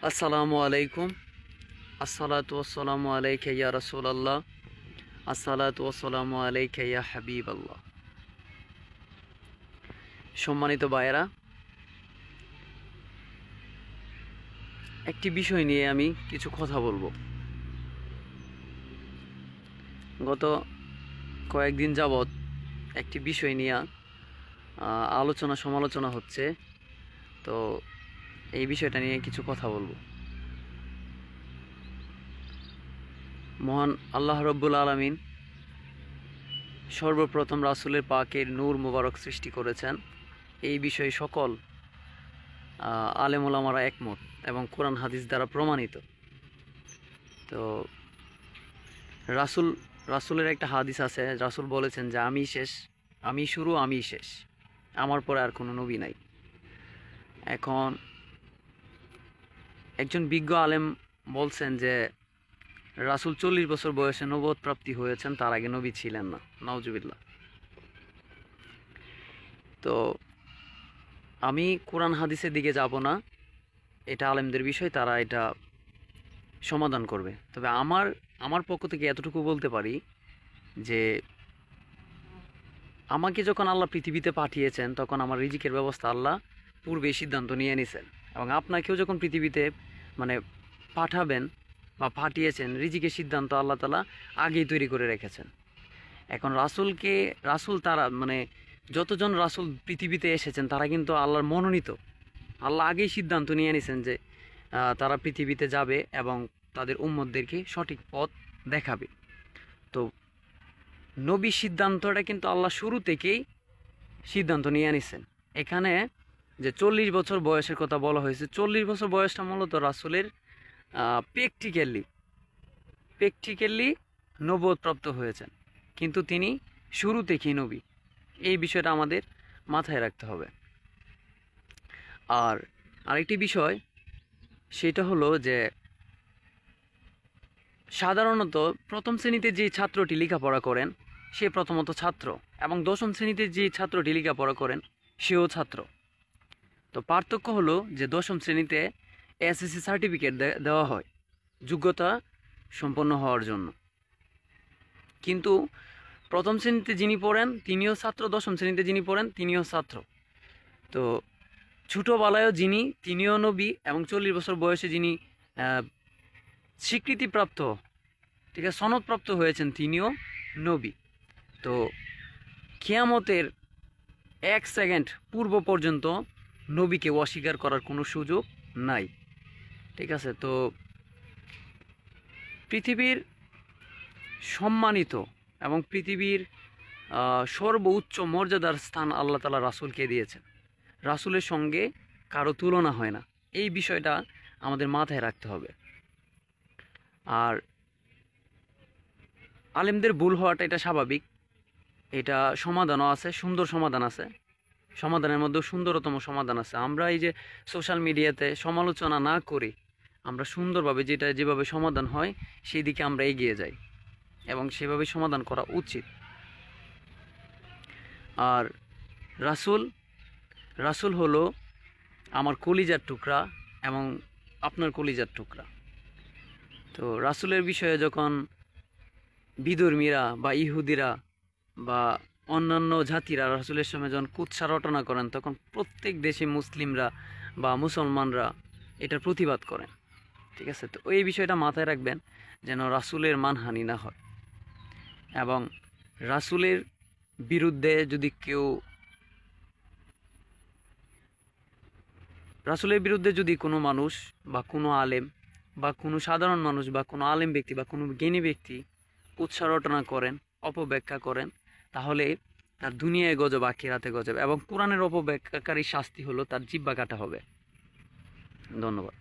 আসসালামু আলাইকুম। আসসালাতু ওয়াসসালামু আলাইকা ইয়া রাসূলুল্লাহ। আসসালাতু ওয়াসসালামু আলাইকা ইয়া হাবিবাল্লাহ। সম্মানিত ভাইয়েরা, একটি বিষয় নিয়ে আমি কিছু কথা বলবো। গত কয়েকদিন যাবৎ একটি বিষয় নিয়ে আলোচনা সমালোচনা হচ্ছে, তো এই বিষয়টা নিয়ে কিছু কথা বলবো। মহান আল্লাহ রব্বুল আলামিন সর্বপ্রথম রাসূলের পাকের নূর মুবারক সৃষ্টি করেছেন, এই বিষয়ে সকল আলেম ওলামারা একমত এবং কোরআন হাদিস দ্বারা প্রমাণিত। তো রাসূলের একটা হাদিস আছে, রাসূল বলেছেন যে আমি শেষ, আমি শুরু, আমি শেষ, আমার পরে আর কোনো নবী নাই। এখন একজন বিজ্ঞ আলেম বলছেন যে রাসূল 40 বছর বয়সে নবুয়ত প্রাপ্তি হয়েছেন, তার আগে নবী ছিলেন না। নাউজুবিল্লাহ। তো আমি কোরআন হাদিসের দিকে যাব না, এটা আলেমদের বিষয়, তারা এটা সমাধান করবে। তবে আমার পক্ষ থেকে এতটুকু বলতে পারি যে আমাকে যখন আল্লাহ পৃথিবীতে পাঠিয়েছেন তখন আমার রিজিকের ব্যবস্থা আল্লাহ পূর্বে সিদ্ধান্ত নিয়ে নিয়েছেন, এবং আপনাকেও যখন পৃথিবীতে মানে পাঠাবেন বা পাঠিয়েছেন, রিজিকের সিদ্ধান্ত আল্লাহ তাআলা আগেই তৈরি করে রেখেছেন। এখন রাসূল তারা যতজন রাসূল পৃথিবীতে এসেছেন তারা কিন্তু আল্লাহর মনোনীত। আল্লাহ আগেই সিদ্ধান্ত নিয়ে নিয়েছেন যে তারা পৃথিবীতে যাবে এবং তাদের উম্মতদেরকে সঠিক পথ দেখাবে। তো নবীর সিদ্ধান্তটা কিন্তু আল্লাহ শুরু থেকেই সিদ্ধান্ত নিয়ে নিয়েছেন। এখানে যে 40 বছর বয়সের কথা বলা হয়েছে, 40 বছর বয়সটা মূলত রাসূলের প্র্যাকটিক্যালি নবুয়ত প্রাপ্ত হয়েছেন, কিন্তু তিনি শুরু থেকেই নবী। এই বিষয়টা আমাদের মাথায় রাখতে হবে। আর আরেকটি বিষয়, সেটা হলো যে সাধারণত প্রথম শ্রেণীতে যে ছাত্রটি লেখাপড়া করেন সে প্রথমত ছাত্র, এবং দশম শ্রেণীতে যে ছাত্রটি লেখাপড়া করেন সেও ছাত্র। তো পার্থক্য হলো যে দশম শ্রেণীতে এসএসসি সার্টিফিকেট দেওয়া হয় যোগ্যতা সম্পন্ন হওয়ার জন্য, কিন্তু প্রথম শ্রেণীতে যিনি পড়েন তিনিও ছাত্র, দশম শ্রেণীতে যিনি পড়েন তিনিও ছাত্র। তো ছোটোবেলায়ও তিনিও নবী, এবং 40 বছর বয়সে যিনি স্বীকৃতিপ্রাপ্ত, ঠিক আছে, সনদপ্রাপ্ত হয়েছেন, তিনিও নবী। তো কিয়ামতের 1 সেকেন্ড পূর্ব পর্যন্ত নবীকে অস্বীকার করার কোনো সুযোগ নাই, ঠিক আছে। তো পৃথিবীর সম্মানিত এবং পৃথিবীর সর্বোচ্চ মর্যাদার স্থান আল্লাহ তাআলা রাসূলকে দিয়েছেন। রাসূলের সঙ্গে কারো তুলনা হয় না, এই বিষয়টা আমাদের মাথায় রাখতে হবে। আর আলেমদের ভুল হওয়াটা এটা স্বাভাবিক, এটা সমাধানও আছে, সুন্দর সমাধান আছে, সমাধানের মধ্যেও সুন্দরতম সমাধান আছে। আমরা এই যে সোশ্যাল মিডিয়াতে সমালোচনা না করি, আমরা সুন্দরভাবে যেভাবে সমাধান হয় সেই দিকে আমরা এগিয়ে যাই, এবং সেভাবে সমাধান করা উচিত। আর রাসূল হলো আমার কলিজার টুকরা এবং আপনার কলিজার টুকরা। তো রাসূলের বিষয়ে যখন বিধর্মীরা বা ইহুদিরা বা অন্যান্য জাতিরা রাসূলের সময় যখন কুৎসা রটনা করেন, তখন প্রত্যেক দেশে মুসলিমরা বা মুসলমানরা এটার প্রতিবাদ করেন, ঠিক আছে। তো এই বিষয়টা মাথায় রাখবেন যেন রাসূলের মানহানি না হয়, এবং রাসূলের বিরুদ্ধে যদি কোনো মানুষ বা কোনো আলেম বা কোনো সাধারণ মানুষ বা কোনো আলেম ব্যক্তি বা কোনো জ্ঞানী ব্যক্তি কুৎসা রটনা করেন, অপব্যাখ্যা করেন, তাহলে তার দুনিয়ায় গজব, আখিরাতে গজব, এবং কোরআনের অপব্যাখ্যাকারী শাস্তি হলো তার জিহ্বা কাটা হবে। ধন্যবাদ।